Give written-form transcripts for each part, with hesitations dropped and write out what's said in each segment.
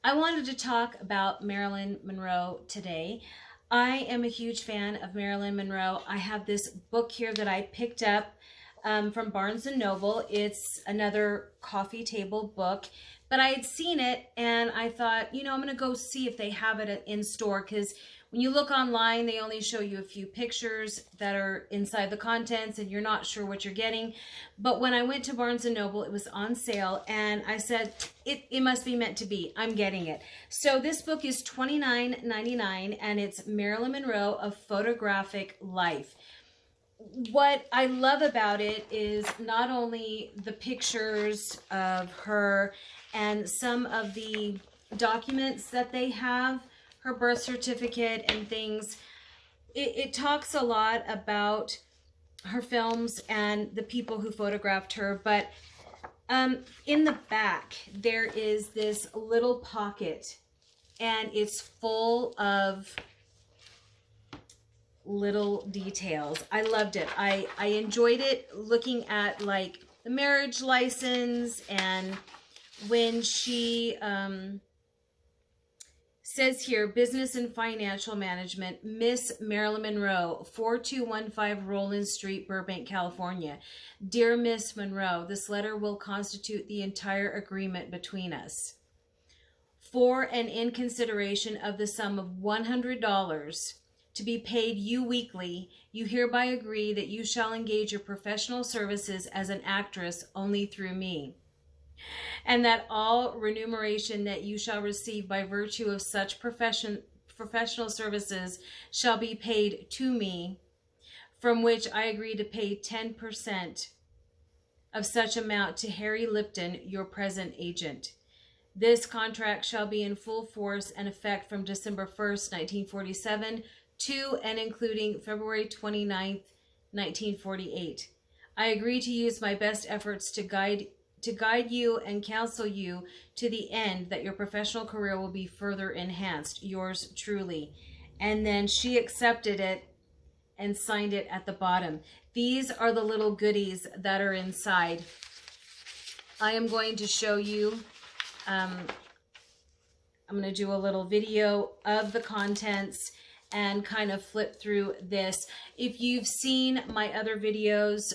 I wanted to talk about Marilyn Monroe today. I am a huge fan of Marilyn Monroe. I have this book here that I picked up from Barnes & Noble. It's another coffee table book, but I had seen it and I thought, I'm going to go see if they have it in store, because when you look online, they only show you a few pictures that are inside the contents and you're not sure what you're getting. But when I went to Barnes & Noble, it was on sale and I said, it must be meant to be. I'm getting it. So this book is $29.99 and it's Marilyn Monroe, A Photographic Life. What I love about it is not only the pictures of her and some of the documents that they have, her birth certificate and things. It talks a lot about her films and the people who photographed her, but in the back there is this little pocket and it's full of little details. I loved it. I enjoyed it, looking at like the marriage license, and when she says here, business and financial management, Miss Marilyn Monroe, 4215 Roland Street, Burbank, California. Dear Miss Monroe, this letter will constitute the entire agreement between us. For and in consideration of the sum of $100 to be paid you weekly, you hereby agree that you shall engage your professional services as an actress only through me, and that all remuneration that you shall receive by virtue of such professional services shall be paid to me, from which I agree to pay 10% of such amount to Harry Lipton, your present agent. This contract shall be in full force and effect from December 1st, 1947 to and including February 29th, 1948. I agree to use my best efforts to guide you and counsel you to the end that your professional career will be further enhanced. Yours truly. And then she accepted it and signed it at the bottom. These are the little goodies that are inside. I am going to show you, I'm going to do a little video of the contents and kind of flip through this. If you've seen my other videos,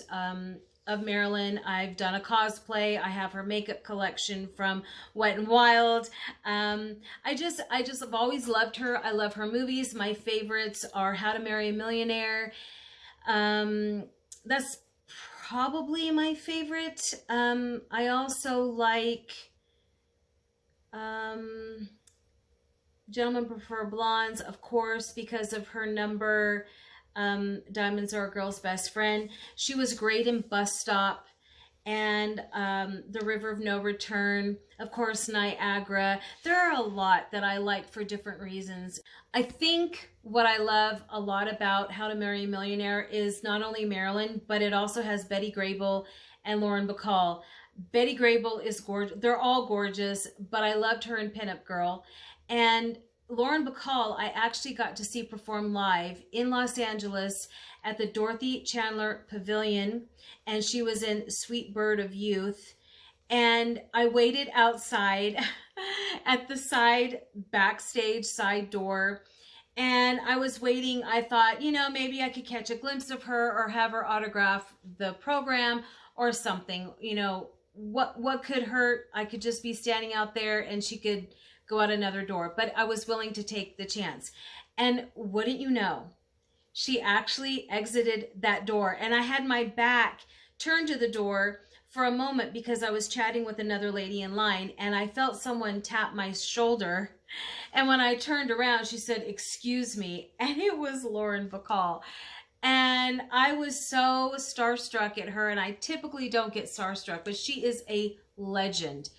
of Marilyn, I've done a cosplay. I have her makeup collection from Wet and Wild. I just have always loved her. I love her movies. My favorites are How to Marry a Millionaire. That's probably my favorite. I also like Gentlemen Prefer Blondes, of course, because of her number. Diamonds Are a Girl's Best Friend. She was great in Bus Stop and The River of No Return. Of course, Niagara. There are a lot that I like for different reasons. I think what I love a lot about How to Marry a Millionaire is not only Marilyn, but it also has Betty Grable and Lauren Bacall. Betty Grable is gorgeous. They're all gorgeous, but I loved her in Pinup Girl. And Lauren Bacall, I actually got to see perform live in Los Angeles at the Dorothy Chandler Pavilion, and she was in Sweet Bird of Youth. And I waited outside at the backstage side door, and I was waiting. I thought, maybe I could catch a glimpse of her or have her autograph the program or something. What could hurt? I could just be standing out there and she could go out another door, but I was willing to take the chance. And wouldn't you know, she actually exited that door, and I had my back turned to the door for a moment because I was chatting with another lady in line, and I felt someone tap my shoulder, and when I turned around, she said, "Excuse me," and it was Lauren Bacall. And I was so starstruck at her, and I typically don't get starstruck, but she is a legend.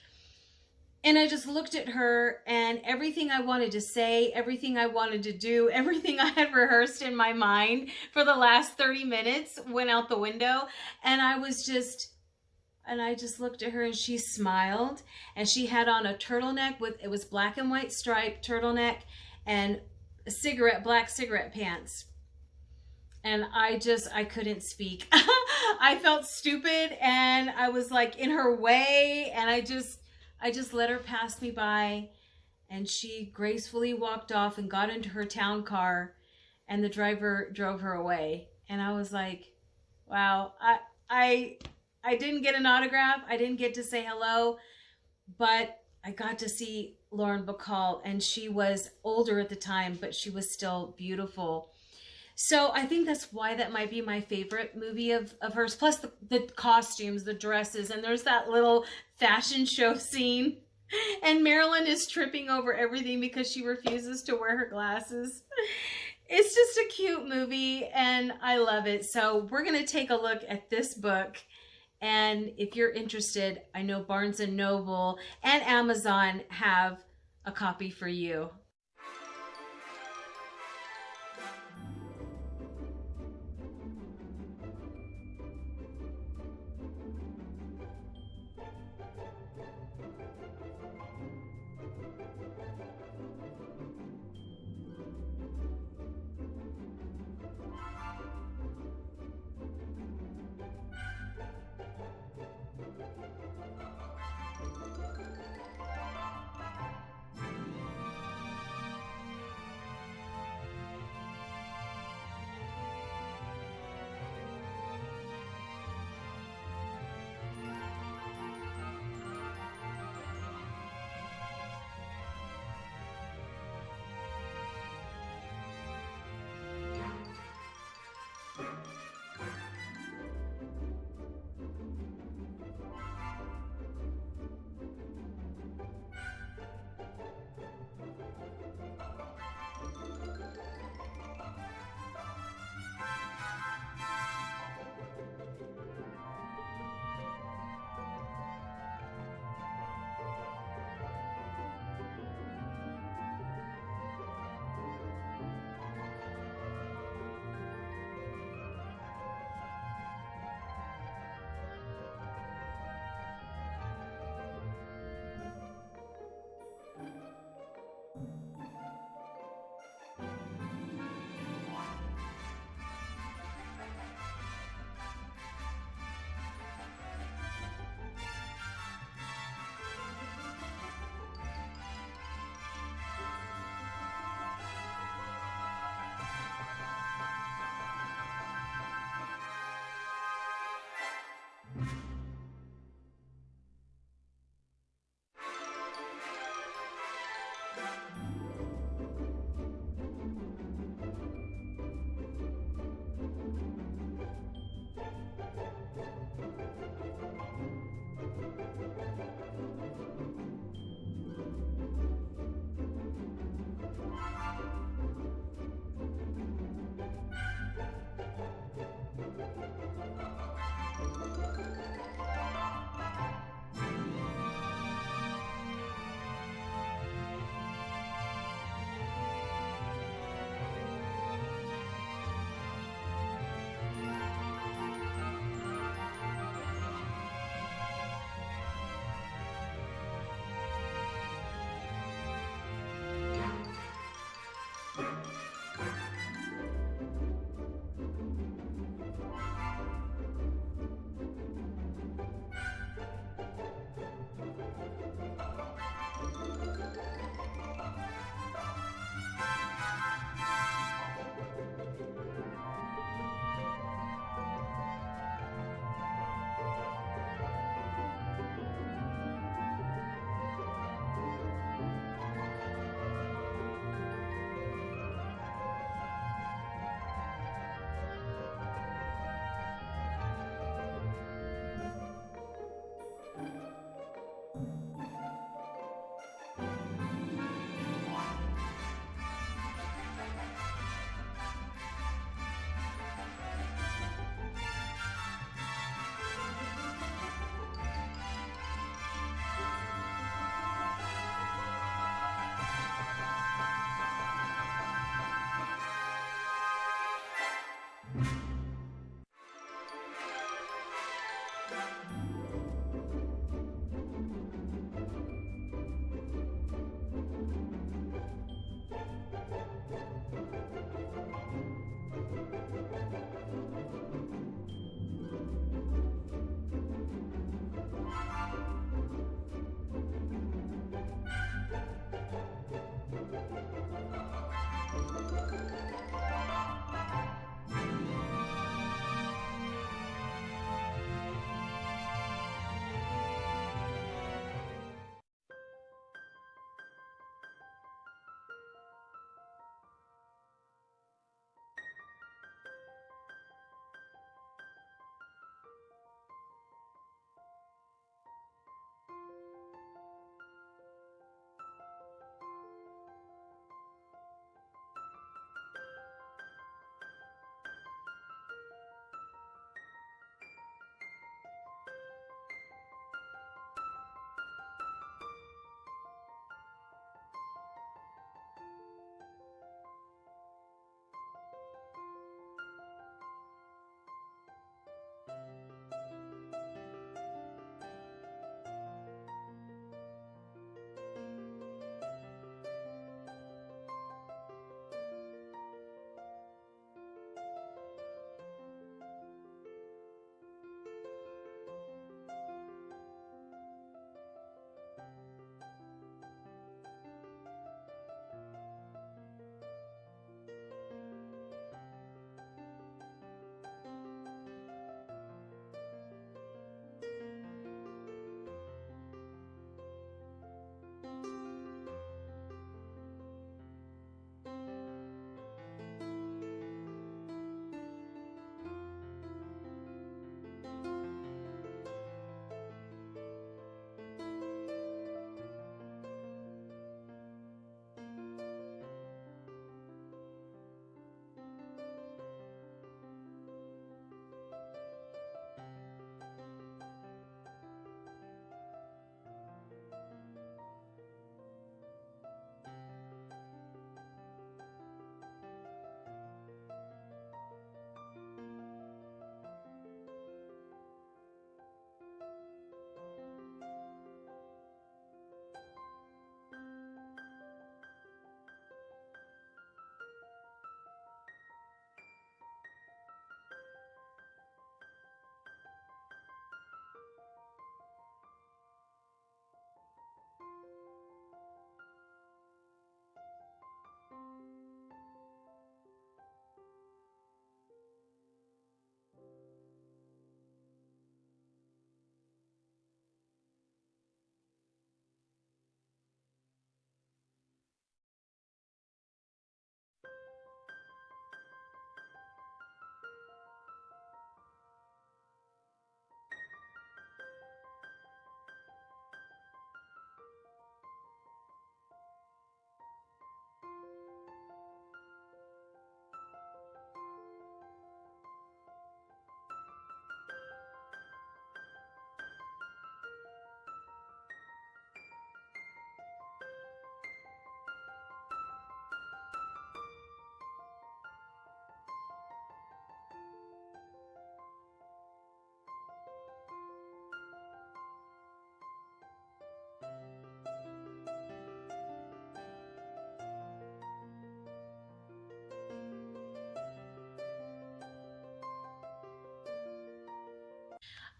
And I just looked at her, and everything I wanted to say, everything I wanted to do, everything I had rehearsed in my mind for the last 30 minutes went out the window. And I just looked at her, and she smiled, and she had on a turtleneck it was black and white striped turtleneck and black cigarette pants. And I couldn't speak. I felt stupid, and I was like in her way, and I just let her pass me by, and she gracefully walked off and got into her town car, and the driver drove her away. And I was like, wow, I didn't get an autograph. I didn't get to say hello, but I got to see Lauren Bacall, and she was older at the time, but she was still beautiful. So I think that's why that might be my favorite movie of hers. Plus the costumes, the dresses, and there's that little fashion show scene. And Marilyn is tripping over everything because she refuses to wear her glasses. It's just a cute movie, and I love it. So we're going to take a look at this book. And if you're interested, I know Barnes & Noble and Amazon have a copy for you.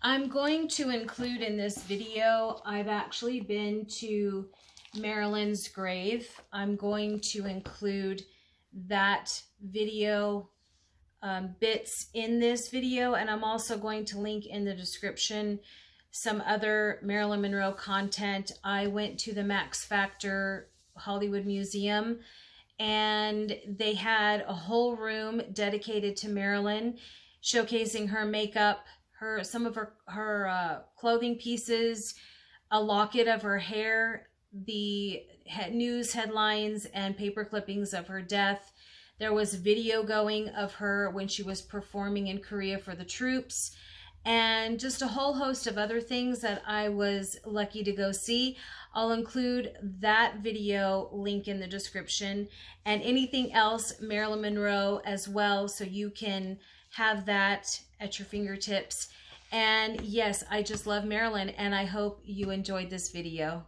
I'm going to include in this video, I've actually been to Marilyn's grave. I'm going to include that video bits in this video, and I'm also going to link in the description some other Marilyn Monroe content. I went to the Max Factor Hollywood Museum, and they had a whole room dedicated to Marilyn, showcasing her makeup, some of her clothing pieces, a locket of her hair, the news headlines and paper clippings of her death. There was video going of her when she was performing in Korea for the troops, and just a whole host of other things that I was lucky to go see. I'll include that video link in the description, and anything else Marilyn Monroe as well, so you can have that at your fingertips. And yes, I just love Marilyn, and I hope you enjoyed this video.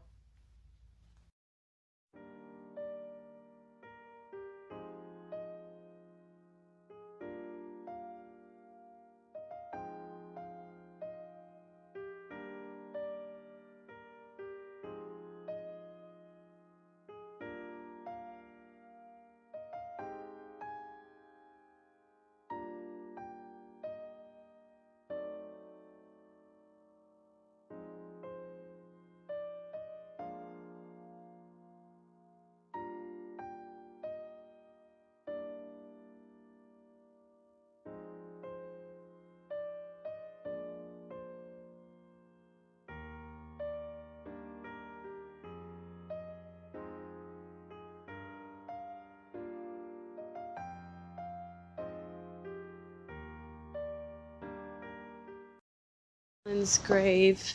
Marilyn's grave.